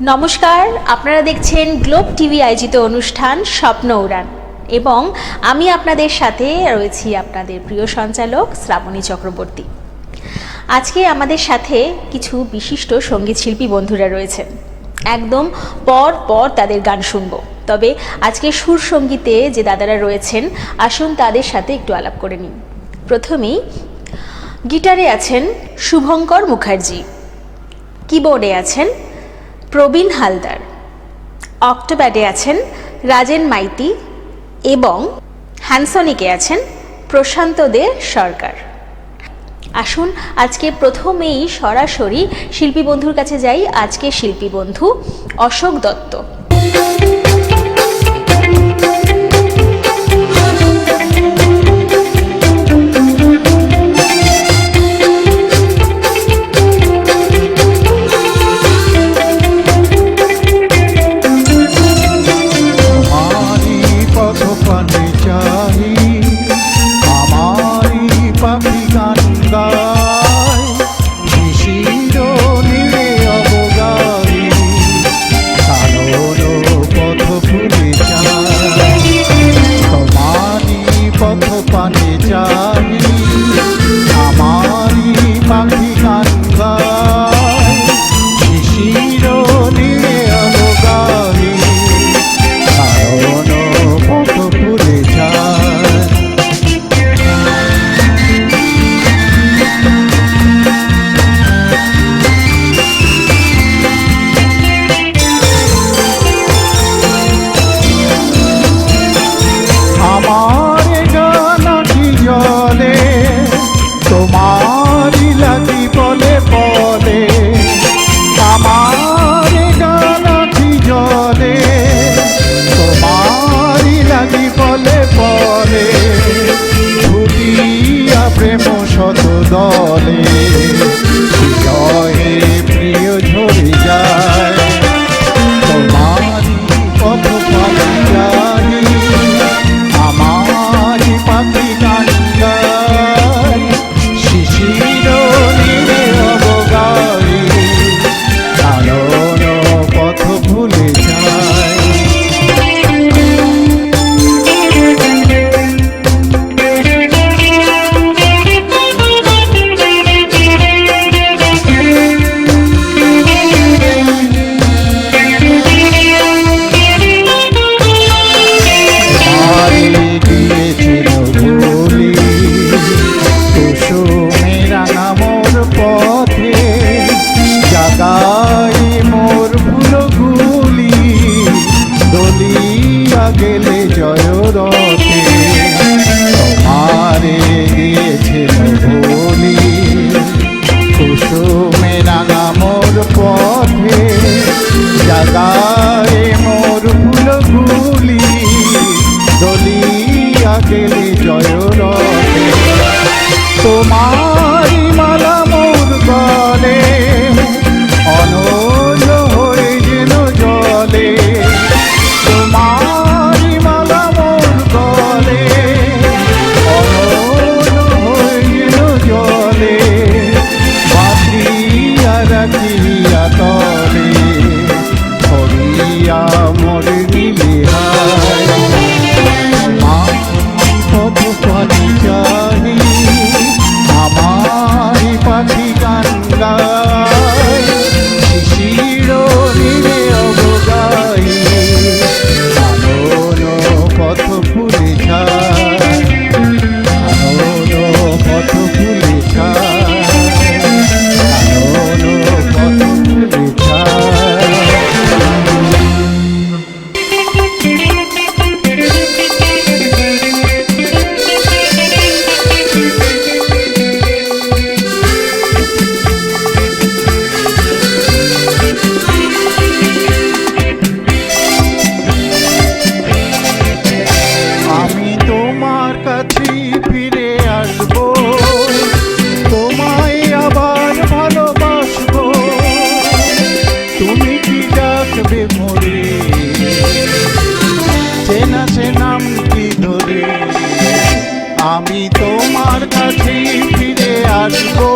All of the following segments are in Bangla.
নমস্কার, আপনারা দেখছেন গ্লোব টিভি আয়োজিত অনুষ্ঠান স্বপ্ন উড়ান এবং আমি আপনাদের সাথে রয়েছি আপনাদের প্রিয় সঞ্চালক শ্রাবণী চক্রবর্তী। আজকে আমাদের সাথে কিছু বিশিষ্ট সঙ্গীত শিল্পী বন্ধুরা রয়েছেন। একদম পর পর তাদের গান শুনবো। তবে আজকে সুর সঙ্গীতে যে দাদারা রয়েছেন, আসুন তাদের সাথে একটু আলাপ করে নিই। প্রথমেই গিটারে আছেন শুভঙ্কর মুখার্জি, কিবোর্ডে আছেন প্রবীণ হালদার, অক্টোপ্যাডে আছেন রাজেন মাইতি এবং হ্যান্সনিকে আছেন প্রশান্ত দে সরকার। আসুন আজকে প্রথমেই সরাসরি শিল্পী বন্ধুর কাছে যাই। আজকে শিল্পী বন্ধু অশোক দত্ত। শিশির নীড়ে অবগামী কাননে তোমার কাছে ফিরে আসবো,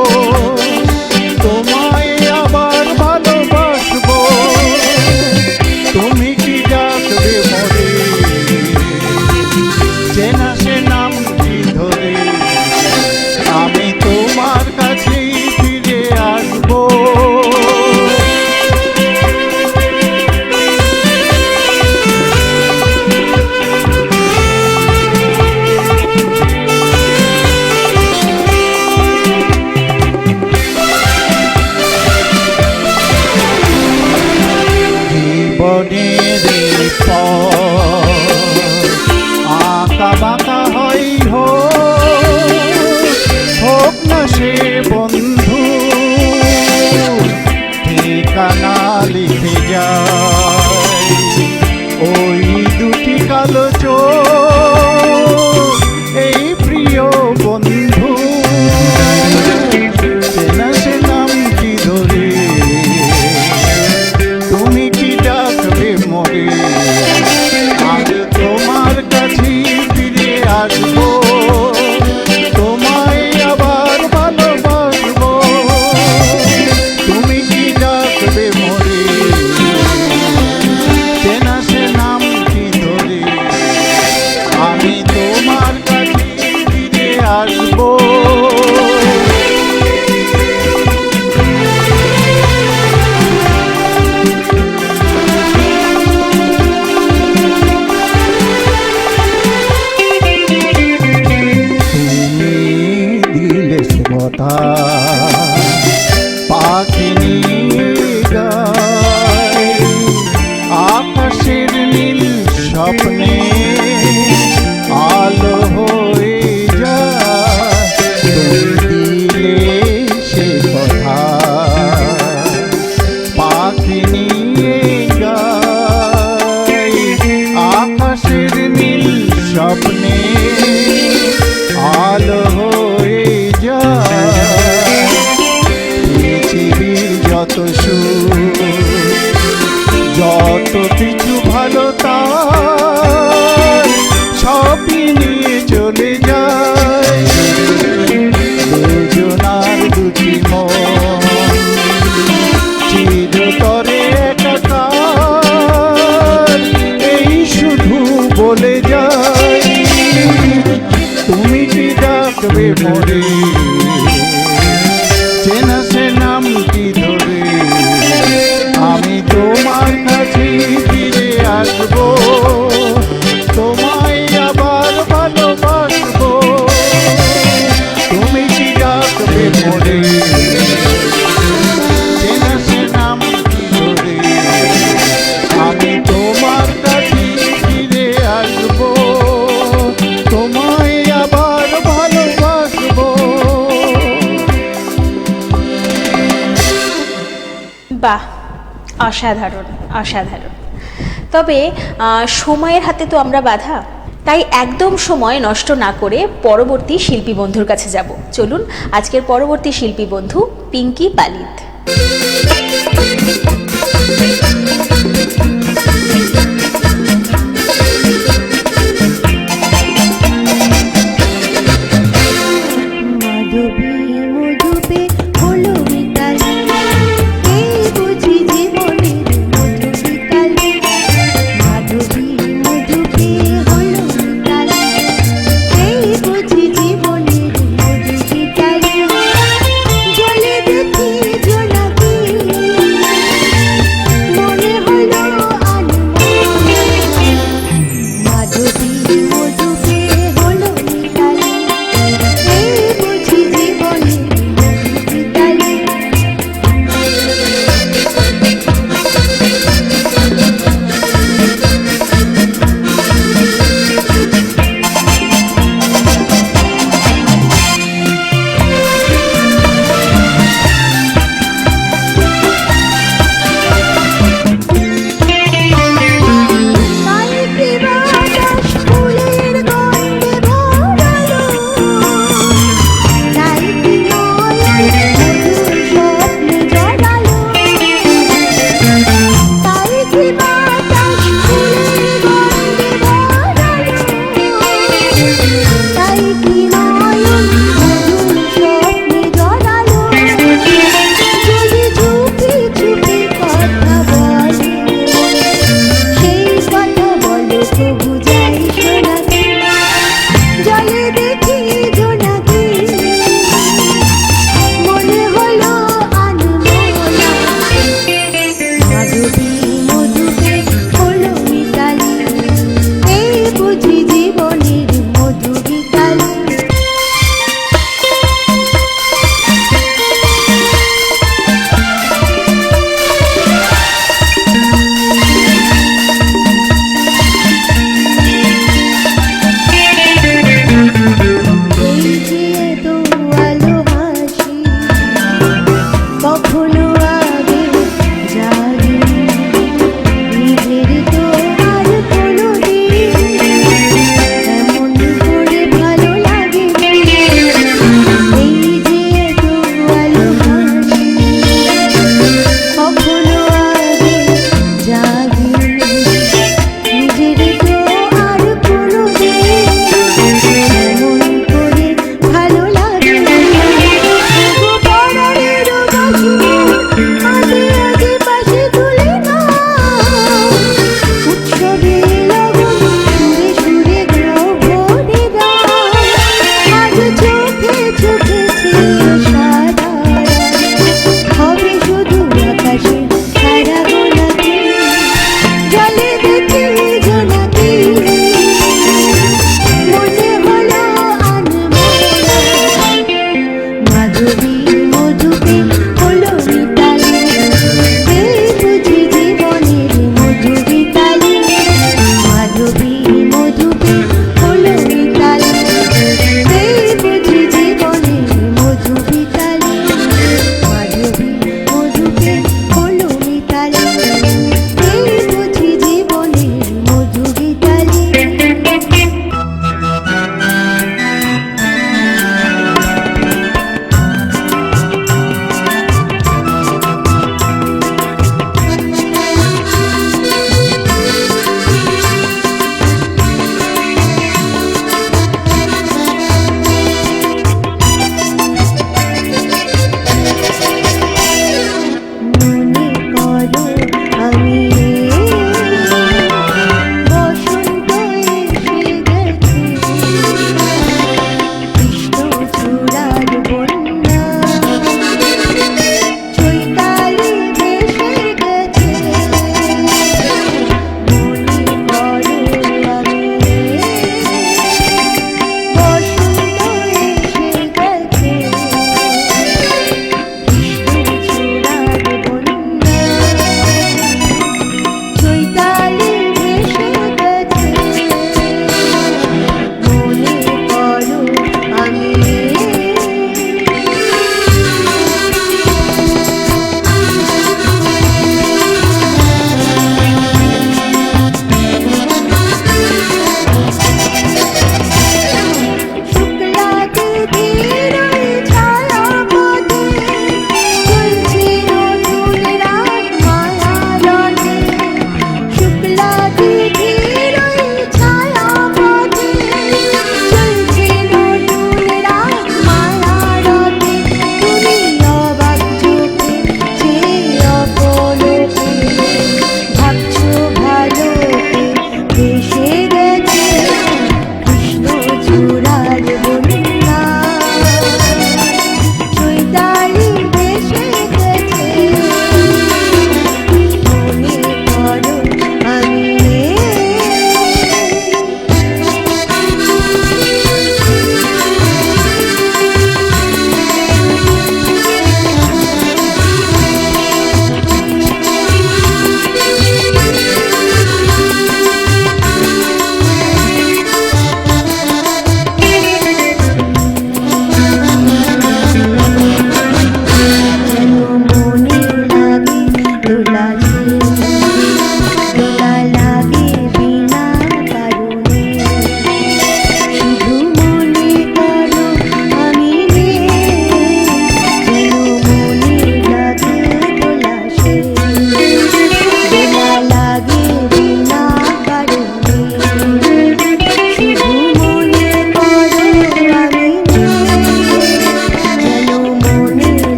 তোমায় আবার ভালোবাসবো। তুমি কি ডাকবে মরে, চেনা সে নাম কি ধরে, আমি তোমার কাছে ফিরে আসবো। জীবনের এই পথ আঁকা বাঁকা হয় হোক না সে বন্ধু, ঠিকানা লিখে যায় ওই দুটি কালো চোখ, এই প্রিয় বন্ধু চেনা সে নাম কি ধরে, তুমি কি ডাকবে মরে, আমি তোমার কাছে ফিরে আসবো, তোমায় আবার ভালোবাসবো। তুমি কি ডাকবে মরে, চেনা সে নাম কি ধরে, আমি তোমার কাছে ফিরে আসবো। কথা পাখি নিয়ে গায় আকাশের নীল স্বপ্নে আলো হয়ে যায়, তুমি দিলে সে কথা পাখি নিয়ে গায় আকাশের নীল স্বপ্নে আলো হয়ে পৃথিবীর যত সুখ যত কিছু ভালো তার সবই নিয়ে চলে যায়, দুজনার দুটি মন চিরতরে একাকার, এই শুধু বলে যায় তুমি কি ডাকবে মরে, চেনা সে নাম কি ধরে, আমি তোমার কাছে ফিরে আসবো, তোমায় আবার ভালোবাসবো। তুমি কি ডাকবে মরে, চেনা সে নাম কি ধরে, আমি তোমার কাছে ফিরে আসবো, তোমায় আবার ভালোবাসবো। বাহ, অসাধারণ অসাধারণ। তবে সময়ের হাতে তো আমরা বাঁধা, তাই একদম সময় নষ্ট না করে পরবর্তী শিল্পী বন্ধুর কাছে যাব। চলুন আজকের পরবর্তী শিল্পী বন্ধু পিঙ্কি পালিত। জলে দেখি জোনাকি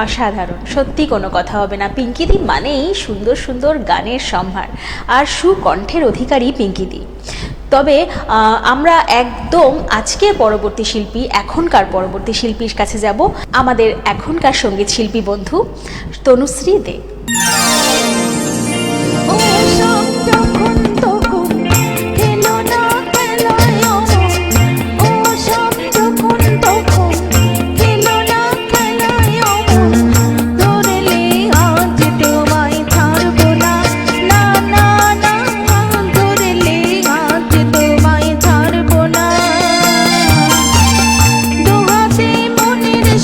অসাধারণ, সত্যি কোনো কথা হবে না। পিঙ্কিদি মানেই সুন্দর সুন্দর গানের সম্ভার আর সুকণ্ঠের অধিকারী পিঙ্কিদি। তবে আমরা একদম আজকের পরবর্তী শিল্পী, এখনকার পরবর্তী শিল্পীর কাছে যাব, আমাদের এখনকার সঙ্গীত শিল্পী বন্ধু তনুশ্রী দে।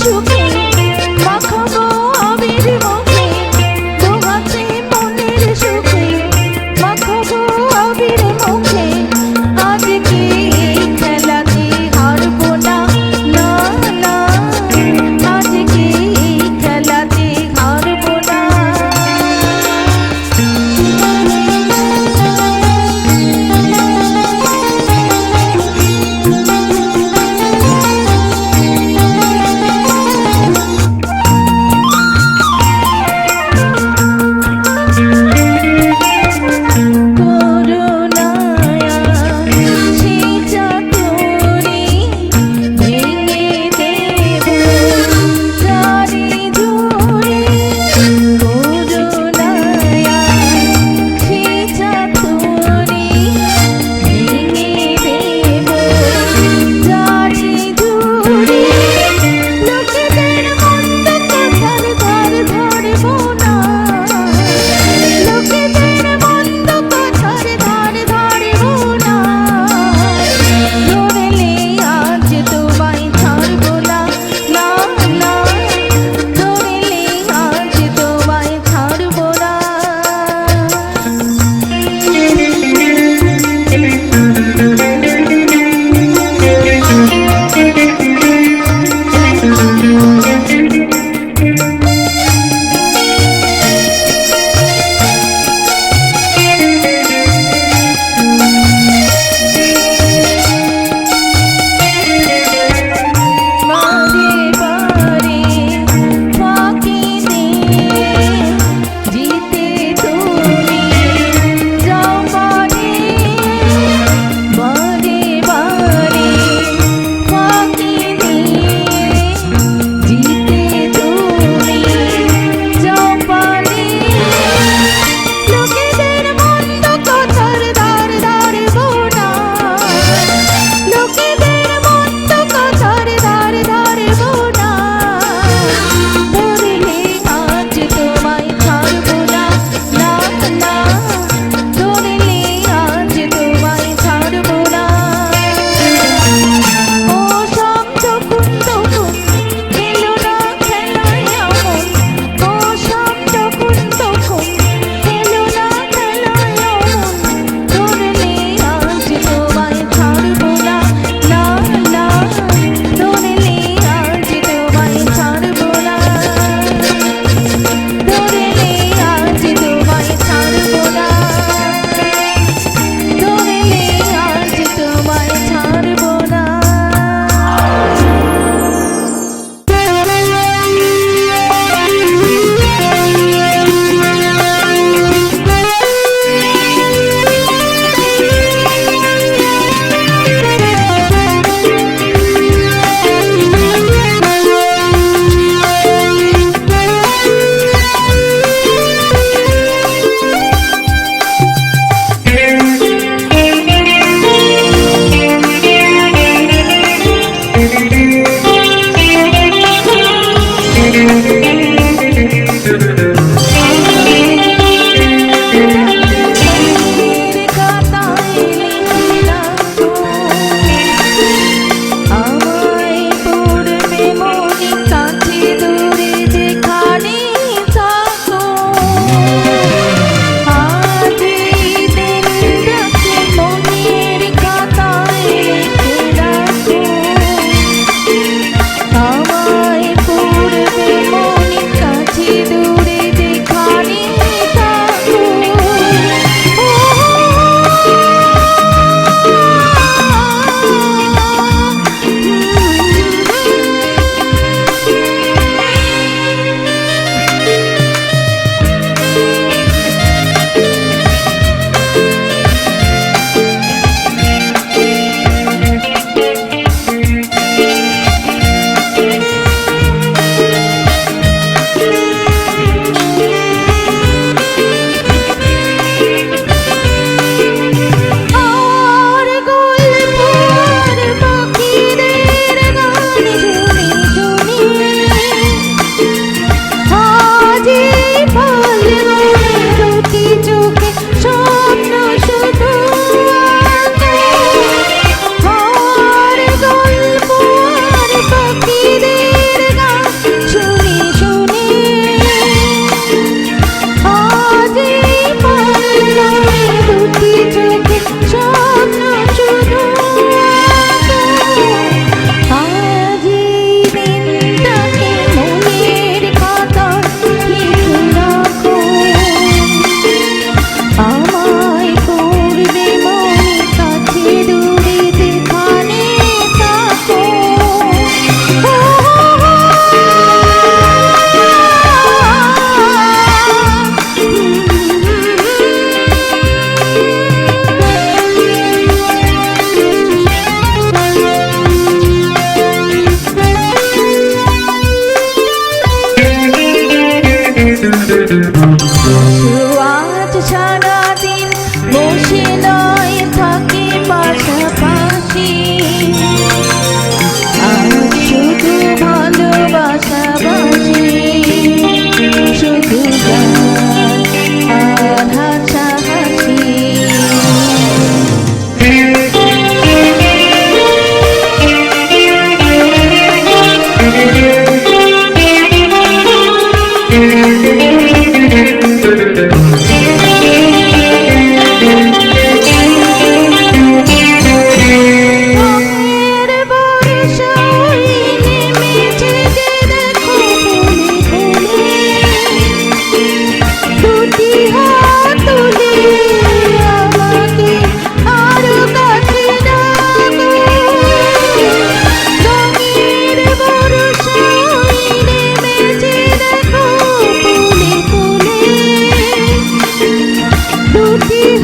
সুখে মাখাবো আবির মুখে, দু হাতে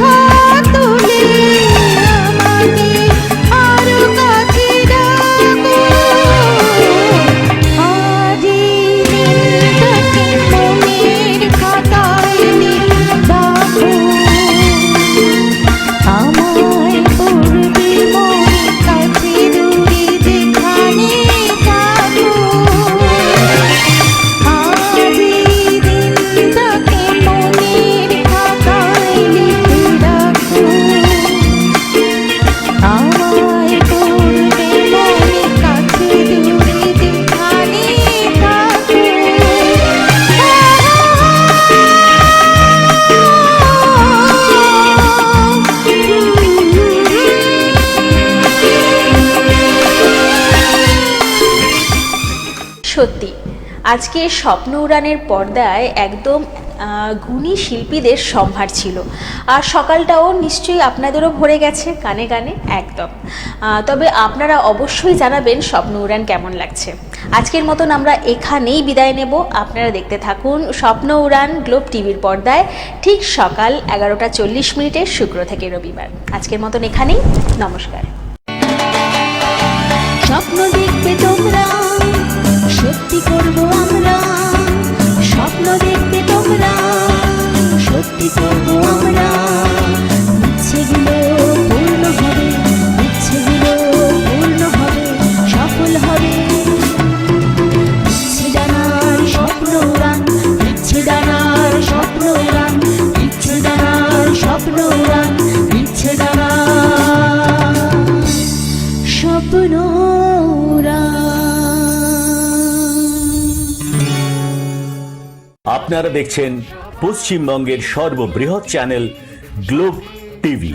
হাত তুলে আমাকে আরো কাছে ডাকো। আজ এই দিনটাকে মনের খাতায় রাখো। আমায় পড়বে মনে কাছে দূরে যেখানে থাকো। আজ এই দিনটাকে মনের খাতায় লিখে রাখো। আমায় পড়বে মনে কাছে দূরে যেখানে থাকো। সত্যি আজকে স্বপ্ন উড়ানের পর্দায় একদম গুণী শিল্পীদের সম্ভার ছিল। আর সকালটাও নিশ্চয়ই আপনাদেরও ভরে গেছে গানে গানে একদম। তবে আপনারা অবশ্যই জানাবেন স্বপ্ন উড়ান কেমন লাগছে। আজকের মতন আমরা এখানেই বিদায় নেব। আপনারা দেখতে থাকুন স্বপ্ন উড়ান গ্লোব টিভির পর্দায় ঠিক সকাল 11:40 শুক্র থেকে রবিবার। আজকের মতন এখানেই, নমস্কার। স্বপ্ন দেখবে তোমরা, সত্যি করব আমরা। স্বপ্ন দেখবে তোমরা, সত্যি করব আমরা। ইচ্ছেগুলো পূর্ণ হবে, ইচ্ছেগুলো পূর্ণ হবে, সফল হবে। ইচ্ছে ডানার স্বপ্ন উড়ান, ইচ্ছে ডানার স্বপ্ন উড়ান, ইচ্ছে ডানার স্বপ্ন উড়ান, ইচ্ছে ডানার স্বপ্ন উড়ান। আপনারা দেখছেন পশ্চিমবঙ্গের সর্ববৃহৎ চ্যানেল গ্লোব টিভি।